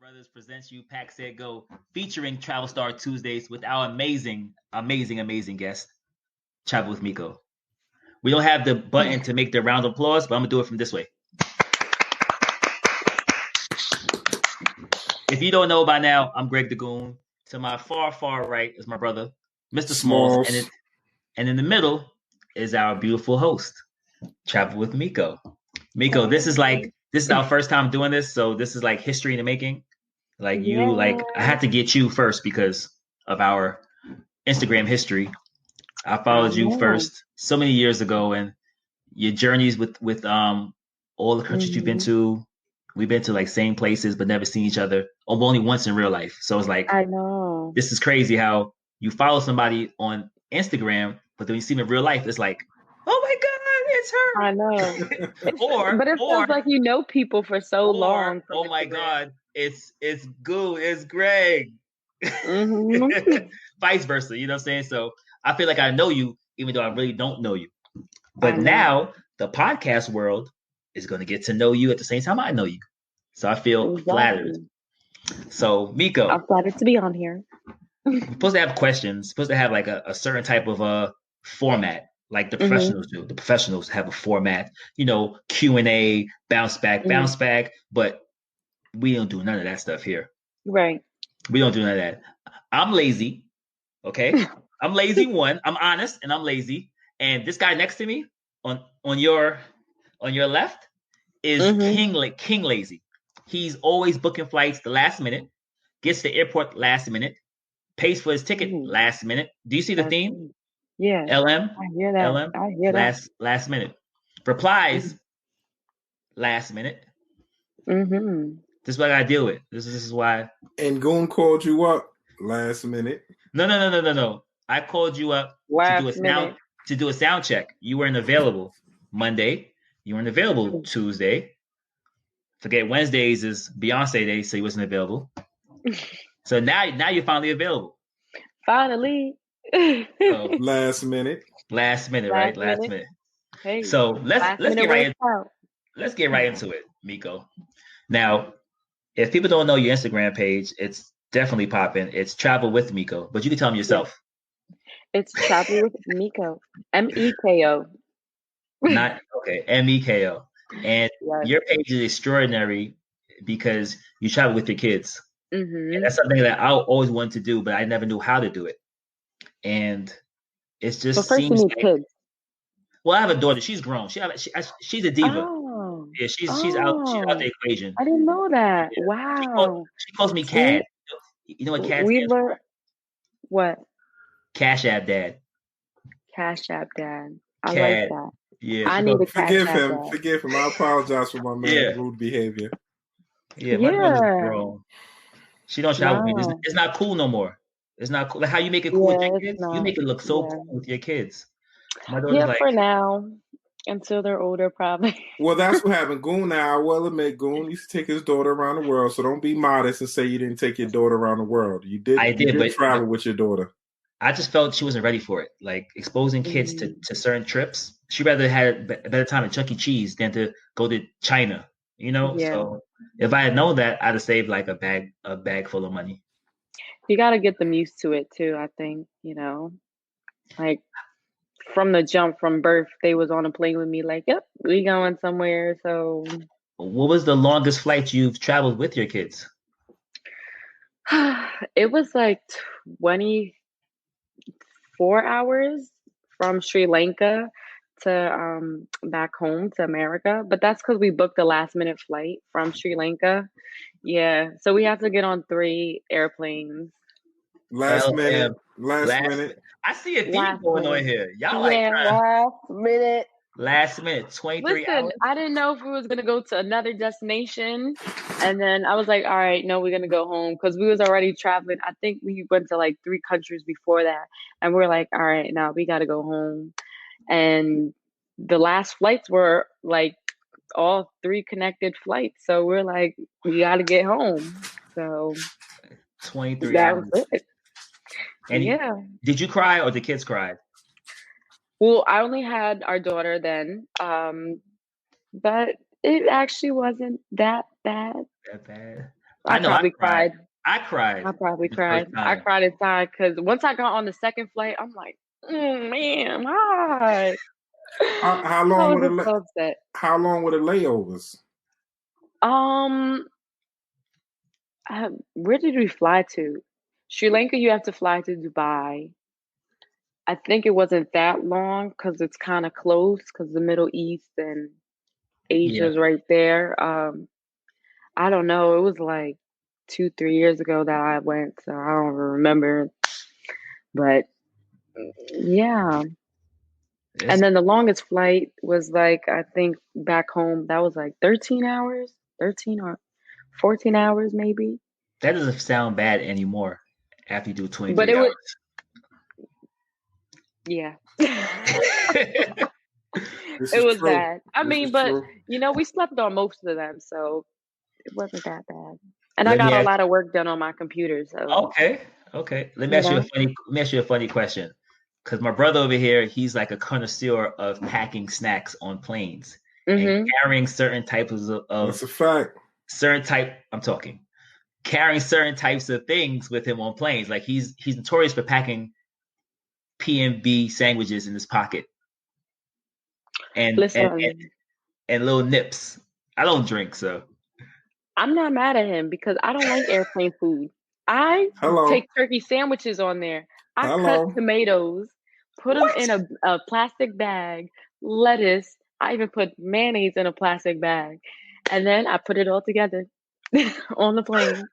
Brothers presents you Pack Said Go, featuring Travel Star Tuesdays with our amazing guest, Travel with Meko. We don't have the button to make the round of applause, but I'm gonna do it from this way. If you don't know by now, I'm Greg the Goon. To my far right is my brother, Mr. Smalls, and in the middle is our beautiful host, Travel with Meko. Meko, this is our first time doing this, so this is like history in the making. I had to get you first because of our Instagram history. I followed you first so many years ago, and your journeys with all the countries you've been to. We've been to like same places but never seen each other, only once in real life. So it's like, I know, this is crazy how you follow somebody on Instagram, but then you see them in real life, it's like, oh my God, it's her. I know. But it or feels like you know people for so long. oh my God, it's Goo, it's Greg. Vice versa, you know what I'm saying? So I feel like I know you, even though I really don't know you. But now the podcast world is going to get to know you at the same time I know you. So I feel flattered. So Meko, I'm flattered to be on here. we're supposed to have questions, supposed to have like a certain type of format, like the professionals do. The professionals have a format, Q&A, bounce back, but we don't do none of that stuff here. Right. We don't do none of that. I'm lazy. Okay. I'm lazy. One, I'm honest and I'm lazy. And this guy next to me on your left is King Lazy. He's always booking flights the last minute, gets to the airport last minute, pays for his ticket last minute. Do you see the theme? Yeah. LM. I hear that. LM. I hear that. Last minute. Replies last minute. This is what I gotta deal with. This is why. And Goon called you up last minute. No. I called you up to do a sound check. You weren't available Monday. You weren't available Tuesday. Forget Wednesdays is Beyonce Day, so you wasn't available. So now you're finally available. Finally. So, last minute, right? Last minute. Hey. So let's get right into it, Meko. Now, if people don't know your Instagram page, it's definitely popping. It's Travel with Meko, but you can tell them yourself. It's Travel with Meko. Meko. Not okay. Meko. And your page is extraordinary because you travel with your kids. And that's something that I always wanted to do, but I never knew how to do it. And it just seems like kids. Well, I have a daughter. She's grown. She's a diva. Oh. Yeah, she's out the equation. I didn't know that. Yeah. Wow. She calls me Cad. You know what Cad stands for? What? Cash App Dad. Cash App Dad. I Cad. like that. Yeah, I need to forgive him. I apologize for my man's rude behavior. Yeah, my daughter's grown. She don't travel with me. It's not cool no more. It's not cool. Like how you make it cool with your kids. You make it look so cool with your kids. My daughter's for now. Until they're older, probably. Well, that's what happened. Goon, now I will admit, Goon used to take his daughter around the world. So don't be modest and say you didn't take your daughter around the world. You did. I did, but travel with your daughter. I just felt she wasn't ready for it. Like exposing kids to certain trips. She rather had a better time at Chuck E. Cheese than to go to China. Yeah. So if I had known that, I'd have saved like a bag full of money. You got to get them used to it too. I think like. From the jump, from birth, they was on a plane with me like, yep, we going somewhere. So what was the longest flight you've traveled with your kids? It was like 24 hours from Sri Lanka to back home to America. But that's because we booked a last minute flight from Sri Lanka. Yeah. So we had to get on 3 airplanes. Last minute. I see a theme going on here. Y'all last minute, 23 hours. I didn't know if we was gonna go to another destination, and then I was like, all right, no, we're gonna go home because we was already traveling. I think we went to like 3 countries before that, and we're like, all right, now we gotta go home. And the last flights were like all 3 connected flights, so we're like, we gotta get home. So 23 hours. Was it. And did you cry or the kids cried? Well, I only had our daughter then, but it actually wasn't that bad. I probably cried. I cried. I probably cried. I cried inside because once I got on the second flight, I'm like, man, why? How long were the so upset. How long were the layovers? Where did we fly to? Sri Lanka, you have to fly to Dubai. I think it wasn't that long because it's kind of close because the Middle East and Asia's right there. I don't know. It was like 2-3 years ago that I went, so I don't remember. But yeah. And then the longest flight was like, I think back home, that was like 13 hours, 13 or 14 hours maybe. That doesn't sound bad anymore after you do 23 hours. Yeah. It was bad. I mean, but you know, we slept on most of them, so it wasn't that bad. And I got a lot of work done on my computer. So okay. Let me ask you a funny question. Because my brother over here, he's like a connoisseur of packing snacks on planes and carrying certain types of. That's a fact. Carrying certain types of things with him on planes. Like he's notorious for packing P&B sandwiches in his pocket. And little nips. I don't drink, so I'm not mad at him because I don't like airplane food. I take turkey sandwiches on there. I cut tomatoes, put them in a plastic bag, lettuce. I even put mayonnaise in a plastic bag, and then I put it all together on the plane.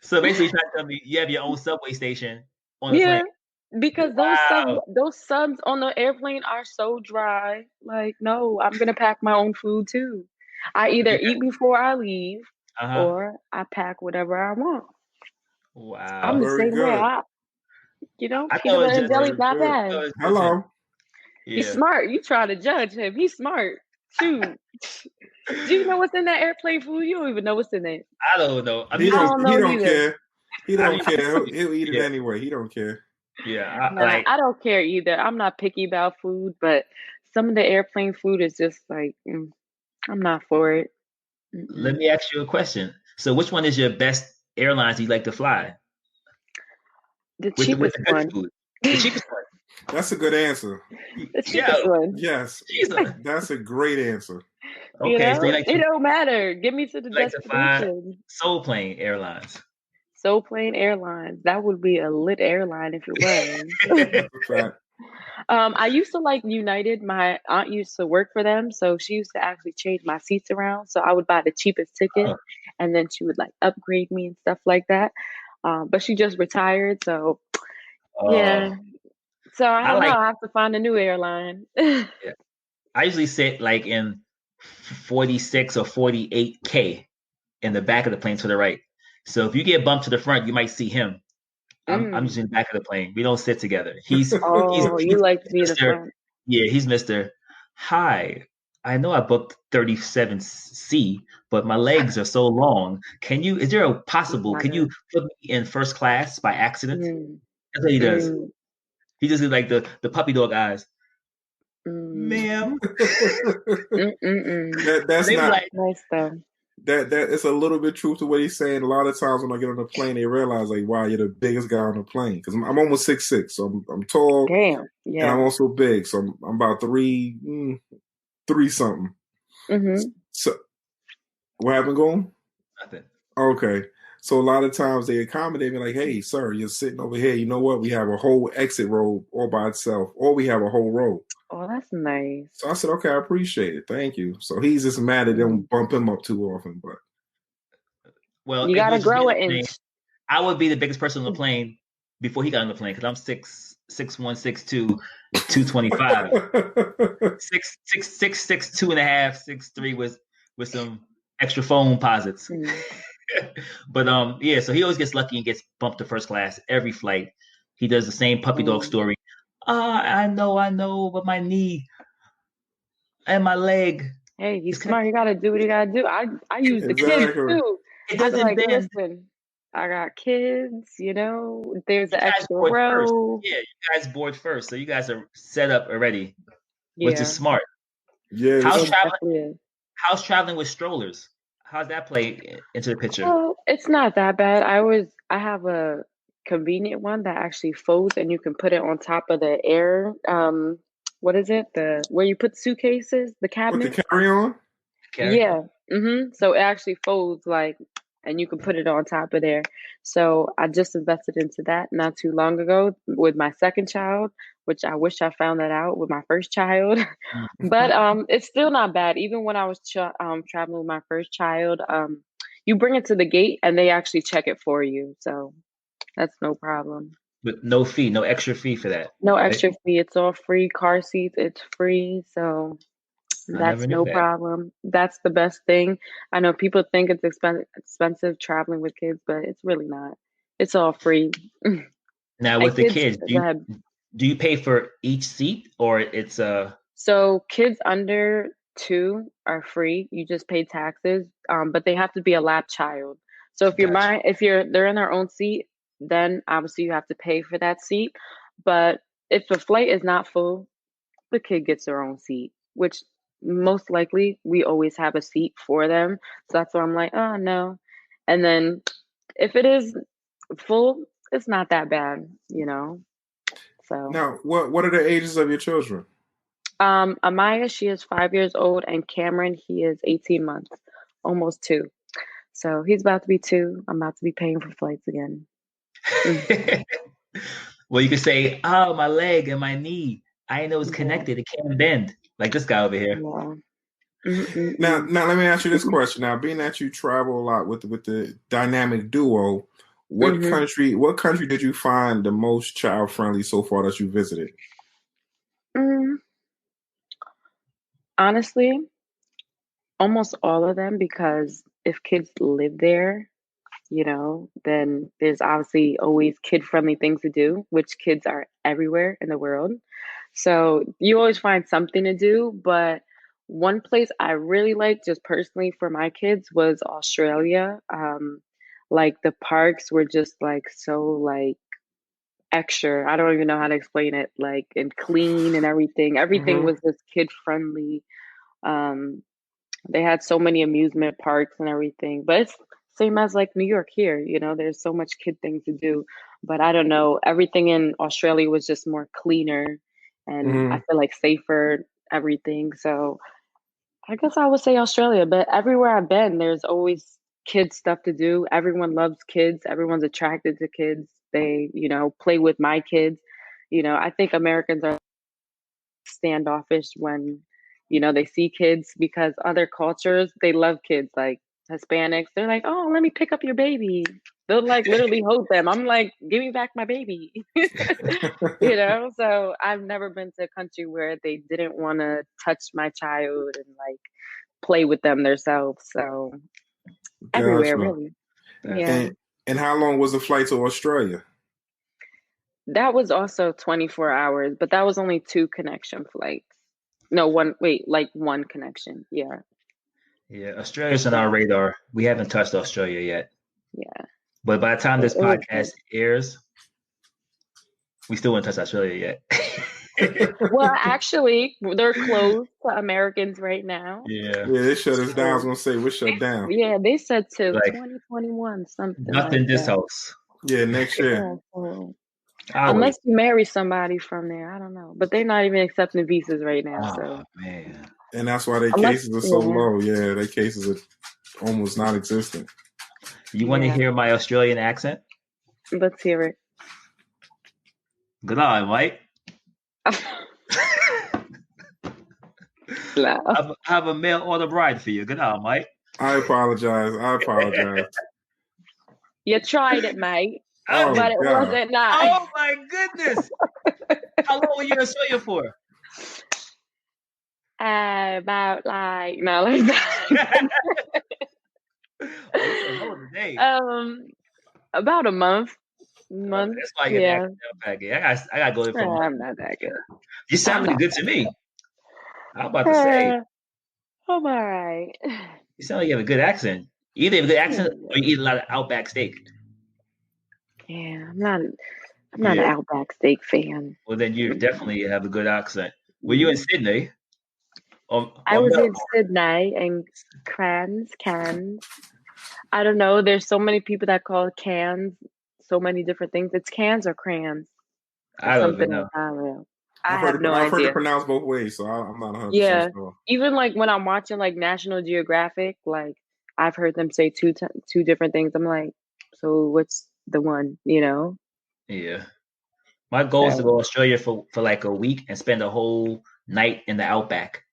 So basically, you're trying to tell me you have your own subway station on the plane. Because those subs on the airplane are so dry. Like, no, I'm gonna pack my own food too. I either eat before I leave, or I pack whatever I want. Wow, I'm the same way. Peanut butter and jelly's not bad. Hello. He's smart. You try to judge him. He's smart. Shoot. Do you know what's in that airplane food? You don't even know what's in it. I don't know. He don't care. He don't care. He'll eat it anyway. He don't care. Yeah, I don't care either. I'm not picky about food, but some of the airplane food is just like, I'm not for it. Let me ask you a question. So which one is your best airlines you like to fly? The cheapest one. The cheapest one. That's a good answer. The cheapest one. Yes. That's a great answer. Okay, so it don't matter. Get me to the destination. Soul Plane Airlines. Soul Plane Airlines. That would be a lit airline if it was. I used to like United. My aunt used to work for them, so she used to actually change my seats around. So I would buy the cheapest ticket, and then she would like upgrade me and stuff like that. But she just retired, so yeah. So I don't know. I have to find a new airline. I usually sit like in 46 or 48K in the back of the plane to the right. So if you get bumped to the front, you might see him. I'm just in the back of the plane. We don't sit together. He's you like to be in the front. Yeah, he's Mr. Hi. I know I booked 37C, but my legs are so long. Can you you put me in first class by accident? That's what he does. He just did like the puppy dog eyes. Ma'am. That's not like, nice though. That it's a little bit truth to what he's saying. A lot of times when I get on the plane, they realize like, wow, you're the biggest guy on the plane because I'm almost 6'6", so I'm tall. Damn, yeah. And I'm also big, so I'm about 3 something. So what happened, going? Nothing. Okay, so a lot of times they accommodate me like, hey, sir, you're sitting over here. You know what? We have a whole exit row all by itself, or we have a whole row. Oh, that's nice. So I said, okay, I appreciate it. Thank you. So he's just mad that they don't bump him up too often. But you got to grow an inch. I would be the biggest person on the plane before he got on the plane because I'm 6'1", 6'2", 225. 6'6", 2.5", 6'3" with some extra foam posits. But so he always gets lucky and gets bumped to first class every flight. He does the same puppy dog story. I know, but my knee and my leg. Hey, he's smart. You gotta do what you gotta do. I use the kids too. It doesn't bend. Listen, I got kids. There's an extra row. Yeah, you guys board first, so you guys are set up already, which is smart. Yeah. How's traveling with strollers? How's that play into the picture? Oh, it's not that bad. I have a convenient one that actually folds and you can put it on top of the air. What is it? The where you put suitcases, the What, the cabinet? carry-on? Carry Yeah. So it actually folds like, and you can put it on top of there. So I just invested into that not too long ago with my second child, which I wish I found that out with my first child. on? But it's still not bad. Even when I was traveling with my first child, you bring it to the gate and they actually check it for you. So that's no problem. But no fee, no extra fee for that, No right? extra fee. It's all free. Car seats, it's free. So I never that's knew no that. problem. That's the best thing. I know people think it's expensive traveling with kids, but it's really not. It's all free. Now And with the kids, kids, go ahead. do you pay for each seat or it's So kids under 2 are free. You just pay taxes, but they have to be a lap child. So gotcha. if they're in their own seat, then obviously you have to pay for that seat. But if the flight is not full, the kid gets their own seat, which most likely we always have a seat for them. So that's why I'm like, oh no. And then if it is full, it's not that bad. So Now, what are the ages of your children? Amaya, she is 5 years old, and Cameron, he is 18 months, almost 2. So he's about to be 2. I'm about to be paying for flights again. Well, you could say, "Oh, my leg and my knee. I didn't know it was Yeah. connected. It can't bend." Like this guy over here. Yeah. Now, let me ask you this question. Now, being that you travel a lot with the dynamic duo, Mm-hmm. what country did you find the most child friendly so far that you visited? Honestly, almost all of them, because if kids live there, then there's obviously always kid friendly things to do, which kids are everywhere in the world. So you always find something to do. But one place I really liked, just personally for my kids, was Australia. Like the parks were just like so like extra. I don't even know how to explain it. Like and clean and everything. Everything Mm-hmm. was just kid friendly. Um, they had so many amusement parks and everything, but it's same as like New York here, there's so much kid things to do. But I don't know, everything in Australia was just more cleaner and I Mm-hmm. feel like safer, everything. So I guess I would say Australia, but everywhere I've been, there's always kids stuff to do. Everyone loves kids, everyone's attracted to kids. They, play with my kids. I think Americans are standoffish when they see kids, because other cultures they love kids, like Hispanics, they're like, oh, let me pick up your baby. They'll like literally hold them. I'm like, give me back my baby. So I've never been to a country where they didn't want to touch my child and like play with them themselves. So everywhere Gotcha. really. That's Yeah, And how long was the flight to Australia? that was also 24 hours, but that was only 2 connection flights. No, one, wait, like 1 connection. Yeah. yeah. Australia's on our So radar. We haven't touched Australia yet, yeah, but by the time this it was podcast good. airs, we still won't touch Australia yet. Well, actually, they're closed to Americans right now. Yeah, Yeah, they shut us down. I was So gonna say we're shut down. yeah, they said till like 2021, something like nothing. This that. house. Yeah, next year. Yeah, so I'll wait. unless you marry somebody from there, I don't know. But they're not even accepting visas right now. Oh So man. And that's why their unless, cases are so yeah, low. Yeah, their cases are almost non-existent. You want to yeah. hear my Australian accent? Let's hear it. Good on, Mike. Laugh. Have a mail order bride for you. Good on, Mike. I apologize. You tried it, mate, Oh but it God. wasn't nice. Oh my goodness! How long were you in Australia for? About like no, like that. Oh, you said hell of a day. About a month. Okay, Month, that's why I get the yeah. accent package. I got to go there for a month. I'm not that good. You I'm sounded not good to that me. I'm about to say good. I'm all right. you sound like you have a good accent. You either have a good accent Yeah, or you eat a lot of Outback steak. I'm not. I'm not an Yeah. Outback steak fan. Well, then you Mm-mm. definitely have a good accent. Were you in Mm. Sydney? I was in Sydney and Cairns. I don't know. There's so many people that call it Cairns, so many different things. It's cans or crayons. I don't even know. I have no idea. I've heard it pronounced both ways, so I'm not 100% sure. Even like when I'm watching like National Geographic, like I've heard them say two different things. I'm like, so what's the one? You know? Yeah. My goal is to go to Australia for like a week and spend a whole night in the outback.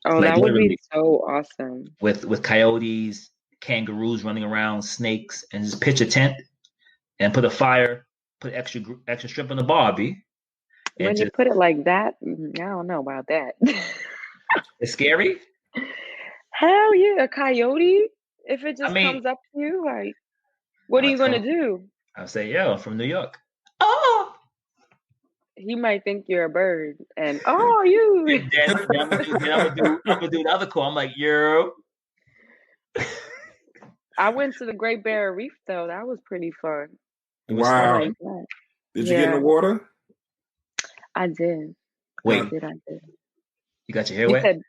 Oh, like, that would be so awesome. With coyotes, kangaroos running around, snakes, and just pitch a tent and put a fire, put extra shrimp on the barbie. When you put it like that, I don't know about that. It's scary? Hell yeah, a coyote? If it just comes up to you, like, what are you going to do? I'll say, yo, I'm from New York. Oh! He might think you're a bird. And, oh, you! then I'm going to do the other call. I'm like, yo. I went to the Great Barrier Reef, though. That was pretty fun. Wow. Like did you get in the water? I did. Wait. I did. You got your hair wet? Said,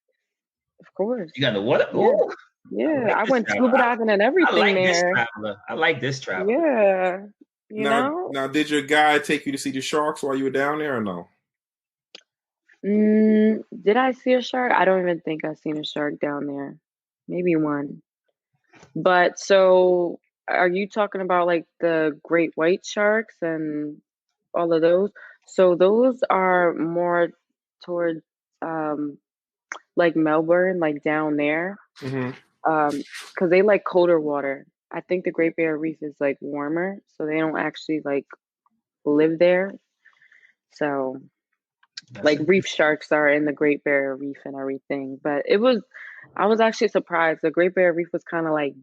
of course. You got in the water? Yeah. Ooh. Yeah, I went scuba diving and everything there. I like this traveler. Yeah. You know? Now, did your guide take you to see the sharks while you were down there or no? Did I see a shark? I don't even think I've seen a shark down there. Maybe one. But so are you talking about like the great white sharks and all of those? So those are more towards like Melbourne, like down there. Because they like colder water. I think the Great Barrier Reef is like warmer, so they don't actually like live there. So like reef sharks are in the Great Barrier Reef and everything. But I was actually surprised. The Great Barrier Reef was kind of like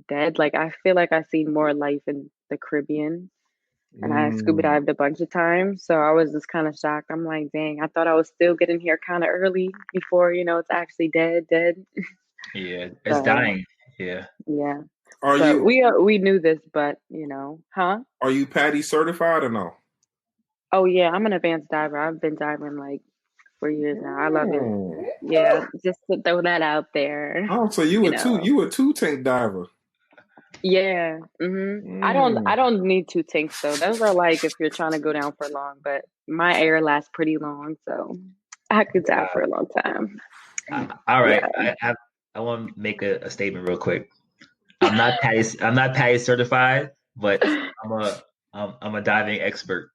dead. Like I feel like I've seen more life in the Caribbean. And I scuba dived a bunch of times. So I was just kind of shocked. I'm like, dang, I thought I was still getting here kind of early before, it's actually dead. Yeah, it's dying. Yeah. Yeah. We knew this, but huh? Are you PADI certified or no? Oh yeah, I'm an advanced diver. I've been diving like for years now. I love it. Yeah, just to throw that out there. Oh, so you a two tank diver. Yeah. I don't need 2 tanks though. Those are like if you're trying to go down for long, but my air lasts pretty long, so I could dive for a long time. All right. Yeah. I want to make a statement real quick. I'm not PADI certified, but I'm a diving expert.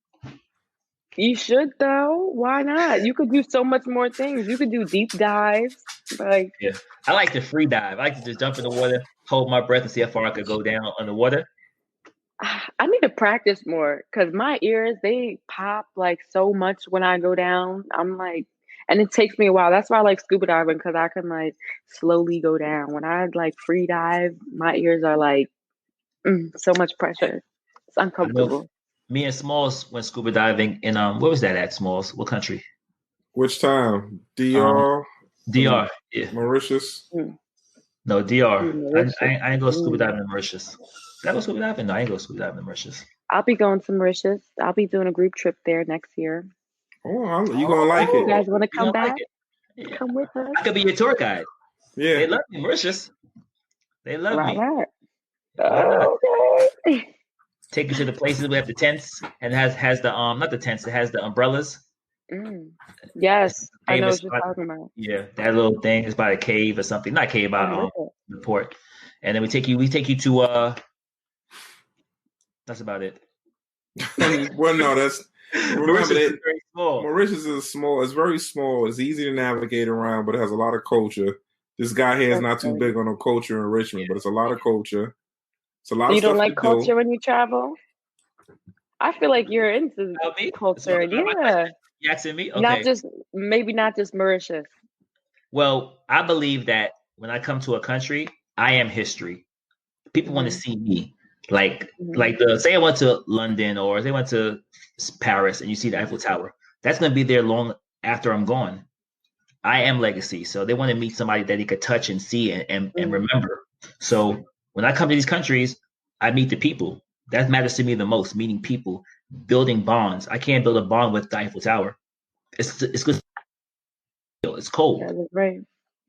You should though. Why not? You could do so much more things. You could do deep dives. Like I like to free dive. I like to just jump in the water, hold my breath, and see how far I could go down underwater. I need to practice more because my ears, they pop like so much when I go down. I'm like, and it takes me a while. That's why I like scuba diving because I can like slowly go down. When I like free dive, my ears are like so much pressure. It's uncomfortable. Me and Smalls went scuba diving in where was that at, Smalls? What country? Which time? DR? DR, yeah. Mauritius? No, DR. I ain't go scuba diving in Mauritius. Did I go scuba diving? No, I ain't go scuba diving in Mauritius. I'll be going to Mauritius. I'll be doing a group trip there next year. Oh, you gonna like it? You guys want to come back? Like come with us. I could be your tour guide. Yeah. They love me, Mauritius. They love me. Right. Okay. Take you to the places we have the tents and has the not the tents, it has the umbrellas. Yes, I know what you're talking about. Yeah, that little thing is by a cave or something. Not cave, by the port. And then we take you to that's about it. Well, no, that's Mauritius is very small. Mauritius is small. It's very small. It's easy to navigate around, but it has a lot of culture. This guy here is not too big on the culture in Richmond, but it's a lot of culture. It's a lot of stuff. You don't like culture when you travel? I feel like you're into culture. Yeah. You asking me? Okay. Maybe not just Mauritius. Well, I believe that when I come to a country, I am history. People want to see me. Like say I went to London or they went to Paris and you see the Eiffel Tower. That's going to be there long after I'm gone. I am legacy. So they want to meet somebody that they could touch and see and remember. So when I come to these countries, I meet the people. That matters to me the most, meeting people, building bonds. I can't build a bond with the Eiffel Tower. It's good It's cold. That is right.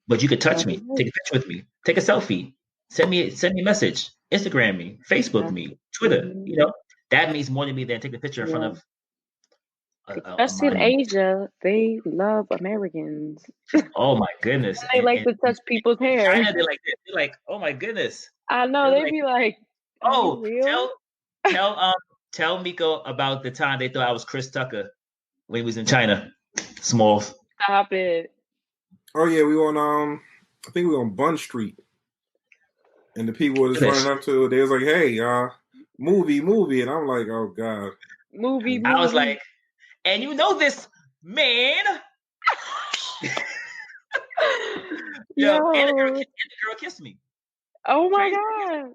But you could touch That is me, right. take a picture with me, take a selfie, send me a message, Instagram me, Facebook me, Twitter. Mm-hmm. That means more to me than taking a picture in front Yeah. of a Especially in monument. Asia, they love Americans. Oh my goodness! They like to touch people's hair. China, they're like this. They're like, oh my goodness. I know. They're They like, be like, "Are you oh, real?" tell Miko about the time they thought I was Chris Tucker when he was in China. Smalls. Stop it. Oh yeah, we on I think we on Bun Street, and the people were just running up to. They was like, "Hey, movie," and I'm like, "Oh god." Movie. I was like, and you know this man. Yo. And the girl kissed me. Oh my Crazy. God.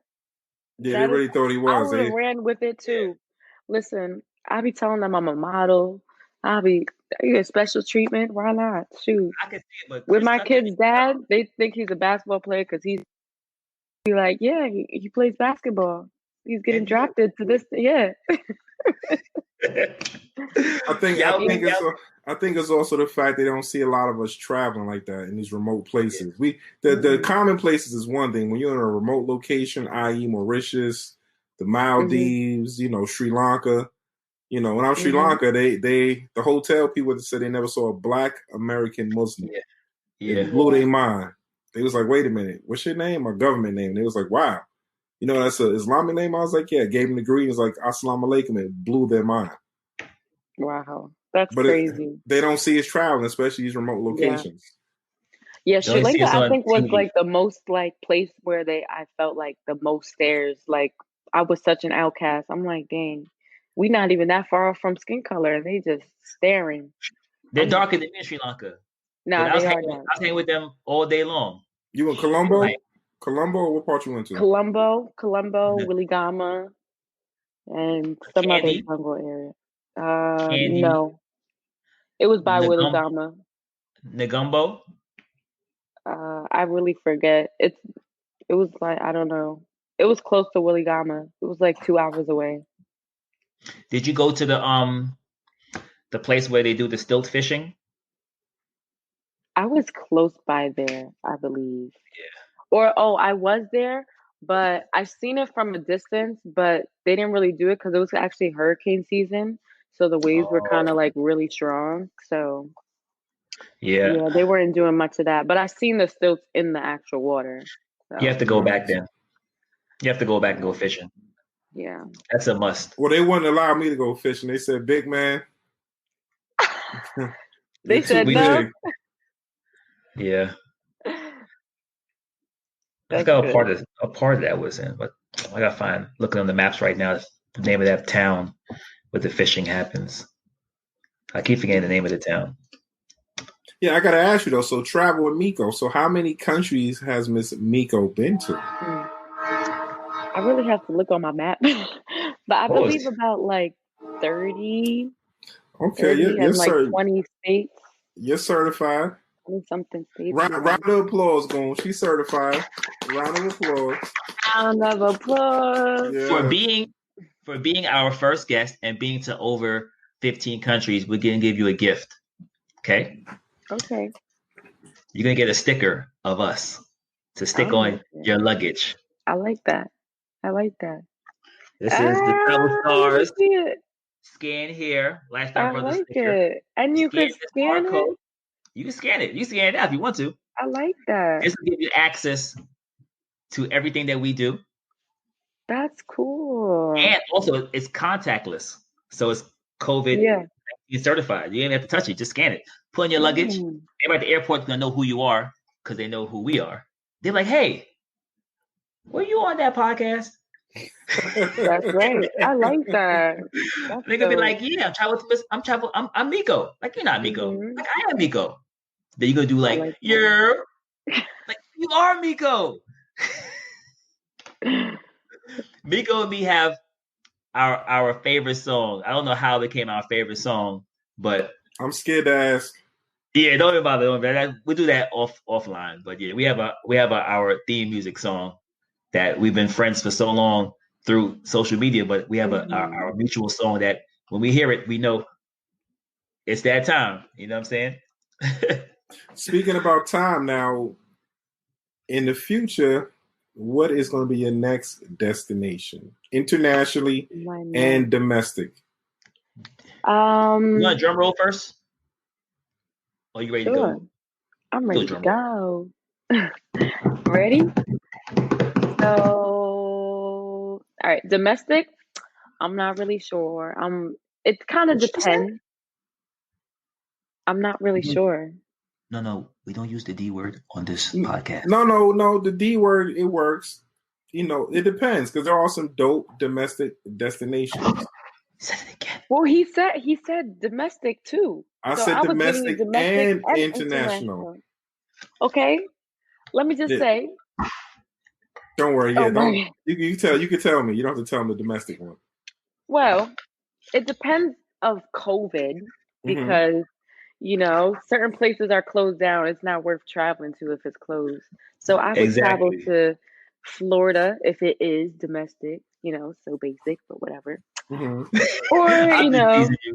Yeah, they really thought he I was. would have ran with it too. Listen, I be telling them I'm a model. I get special treatment. Why not? Shoot. I could see it, but With Chris my Tucker, kid's dad, they think he's a basketball player because he's be like, yeah, he plays basketball. He's getting NBA. drafted to this. Yeah. I think it's also the fact they don't see a lot of us traveling like that in these remote places. The common places is one thing. When you're in a remote location, i.e. Mauritius, the Maldives, Sri Lanka. When I was Sri Lanka, the hotel people said they never saw a black American Muslim. Yeah. It blew their mind. They was like, wait a minute, what's your name? My government name. They was like, wow. That's an Islamic name? I was like, yeah. Gave them the greetings like, Assalamu alaikum. It blew their mind. Wow. That's crazy. They don't see us traveling, especially these remote locations. Yeah, Sri Lanka, I think, was like the most like place where I felt like the most stares. Like I was such an outcast. I'm like, dang, we not even that far from skin color, and they just staring. They're darker than me in Sri Lanka. Nah, I was hanging with them all day long. You in Colombo? Colombo, or what part you went to? Colombo, Wiligama, and some other jungle area. No, it was by Wiligama. Negumbo. I really forget. It was like, I don't know. It was close to Wiligama. It was like 2 hours away. Did you go to the place where they do the stilt fishing? I was close by there, I believe. Yeah. I was there, but I've seen it from a distance, but they didn't really do it because it was actually hurricane season. So the waves were kind of like really strong. So yeah, they weren't doing much of that. But I've seen the stilts in the actual water. So. You have to go back then. You have to go back and go fishing. Yeah. That's a must. Well, they wouldn't allow me to go fishing. They said, big man. They said no. Yeah. I forgot a part of that was in, but I gotta find looking on the maps right now the name of that town where the fishing happens. I keep forgetting the name of the town. Yeah, I gotta ask you though. So travel with Meko. So how many countries has Miss Meko been to? I really have to look on my map, but I believe about like 30. Okay, 30 and like 20 states. You're certified. 20-something states. Round of applause, Goon. She's certified. Round of applause. Round of applause. Yeah. For being our first guest and being to over 15 countries, we're gonna give you a gift. Okay. Okay. You're gonna get a sticker of us to stick on your luggage. I like that. This is the Travel Stars. Scan here, Lifestyle Brothers sticker. It. And you can scan it. You can scan it. You can scan it now if you want to. I like that. This will give you access to everything that we do. That's cool. And also, it's contactless. So it's COVID certified. You don't even have to touch it. Just scan it. Put in your luggage. Everybody at the airport's going to know who you are because they know who we are. They're like, hey, were you on that podcast? That's right. I like that. They're gonna be like, yeah, I'm Meko. Like, you're not Meko. Like, I am Meko. Then you're gonna do like you're like you are Meko. Meko and me have our favorite song. I don't know how it became our favorite song, but I'm scared to ask. Yeah, don't even bother. We'll do that offline. But yeah, we have our theme music song that we've been friends for so long through social media, but we have our mutual song that when we hear it, we know it's that time. You know what I'm saying? Speaking about time now, in the future, what is going to be your next destination, internationally and domestic? You want a drum roll first? Are you ready to go? I'm ready to go. Ready? So, all right, domestic. I'm not really sure. It kind of depends. I'm not really sure. No, we don't use the D word on this podcast. No, the D word, it works. You know, it depends because there are some dope domestic destinations. Say it again. Well, he said domestic too. I said domestic and international. Okay, let me just say. Don't worry, you can tell me. You don't have to tell me the domestic one. Well, it depends of COVID because certain places are closed down. It's not worth traveling to if it's closed. So I would travel to Florida if it is domestic. So basic, but whatever. Or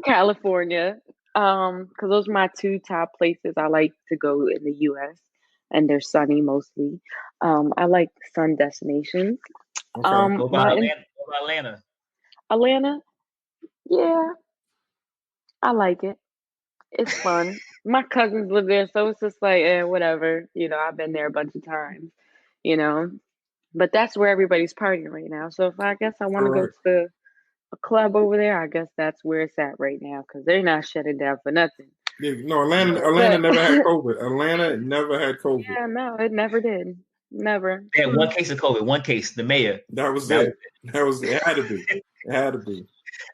California, because those are my two top places I like to go in the U.S. and they're sunny mostly. I like sun destinations. Okay. What about Atlanta? Atlanta, yeah, I like it. It's fun. My cousins live there, so it's just like, whatever. I've been there a bunch of times. But that's where everybody's partying right now. So if I guess I want to go to a club over there, I guess that's where it's at right now because they're not shutting down for nothing. Yeah, no, Atlanta never had COVID. Atlanta never had COVID. Yeah, no, it never did. Never. They had one case of COVID. One case. The mayor. That was it. It had to be. It had to be.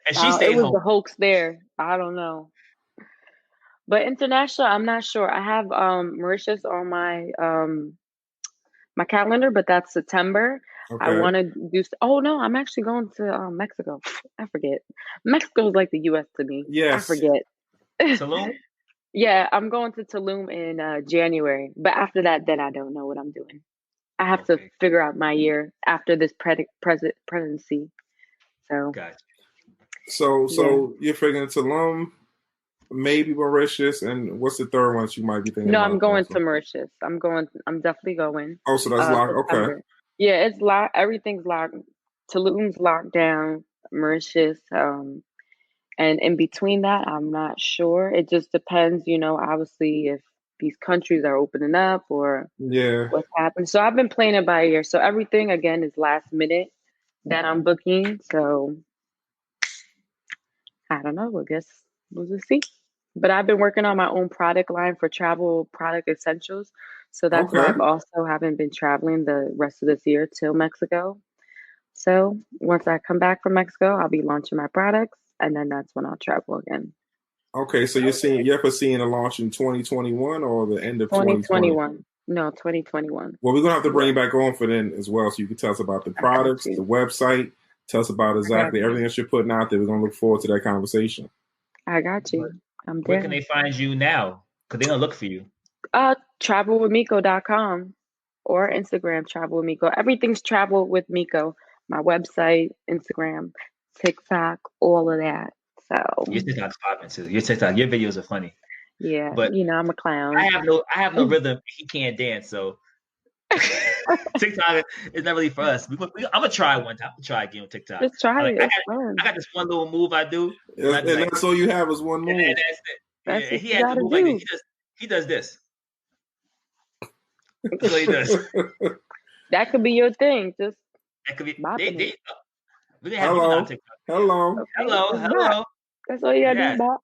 And she stayed home. It was the hoax there. I don't know. But international, I'm not sure. I have Mauritius on my my calendar, but that's September. Okay. I want to do. Oh no, I'm actually going to Mexico. I forget. Mexico is like the U.S. to me. Yes. I forget. Tulum. Yeah, I'm going to Tulum in January, but after that, then I don't know what I'm doing. I have to figure out my year after this presidency. So. Gotcha. So you're figuring Tulum, maybe Mauritius, and what's the third one you might be thinking? No, I'm going to Mauritius. I'm definitely going. Oh, so that's locked. Okay. Yeah, it's locked. Everything's locked. Tulum's locked down. Mauritius, and in between that, I'm not sure. It just depends, obviously if these countries are opening up or what's happening. So I've been playing it by ear. So everything again is last minute that I'm booking. So I don't know. I guess we'll just see. But I've been working on my own product line for travel product essentials. So that's why I've also haven't been traveling the rest of this year till Mexico. So once I come back from Mexico, I'll be launching my products, and then that's when I'll travel again. Okay, so you're foreseeing a launch in 2021 or the end of 2021? No, 2021. Well, we're gonna have to bring you back on for then as well, so you can tell us about the products, the website. Tell us about exactly everything that you're putting out there. We're going to look forward to that conversation. I got you. I'm there. Where can they find you now? Because they're going to look for you. Travelwithmeko.com or Instagram, Travel with Meko. Everything's Travel with Meko. My website, Instagram, TikTok, all of that. So your TikTok's popping too. Your videos are funny. Yeah, but I'm a clown. I have no rhythm. He can't dance, so TikTok is not really for us. I'm gonna try one time. I'm gonna try again with TikTok. Just try it. I got this one little move I do. And that's all you have is one move. And that's it. That's he has to move like this. He does this. That's what he does. That could be your thing. Just that could be. Hello. That's all you gotta do, Bob.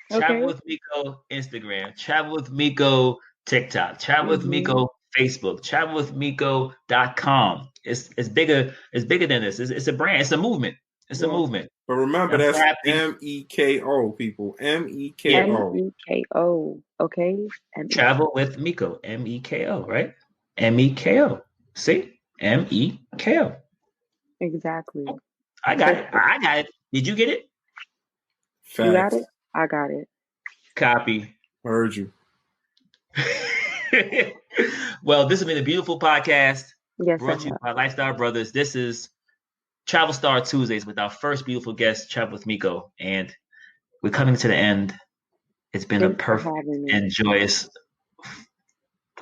Travel with Meko Instagram. Travel with Meko TikTok. Travel with Meko Facebook. Travelwithmeko.com. It's bigger than this. It's a brand. It's a movement. It's a movement. But remember, that's MEKO, people. MEKO. MEKO. Okay. Travel with Meko. MEKO, right? MEKO. See? MEKO. Exactly. I got it. Did you get it? Facts. You got it? I got it. Copy. Heard you. Well, this has been a beautiful podcast. Yes, brought to you by Lifestyle Brothers. This is Travel Star Tuesdays with our first beautiful guest, Travel with Meko. And we're coming to the end. It's been a perfect and joyous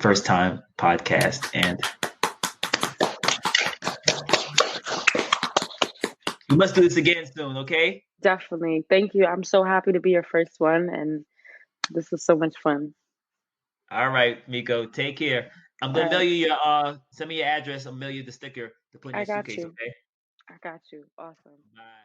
first time podcast. And we must do this again soon, okay? Definitely. Thank you. I'm so happy to be your first one, and this was so much fun. All right, Meko, take care. I'm gonna mail you your send me your address. I'll mail you the sticker to put in I your got suitcase, you. okay? I got you. Awesome. Bye.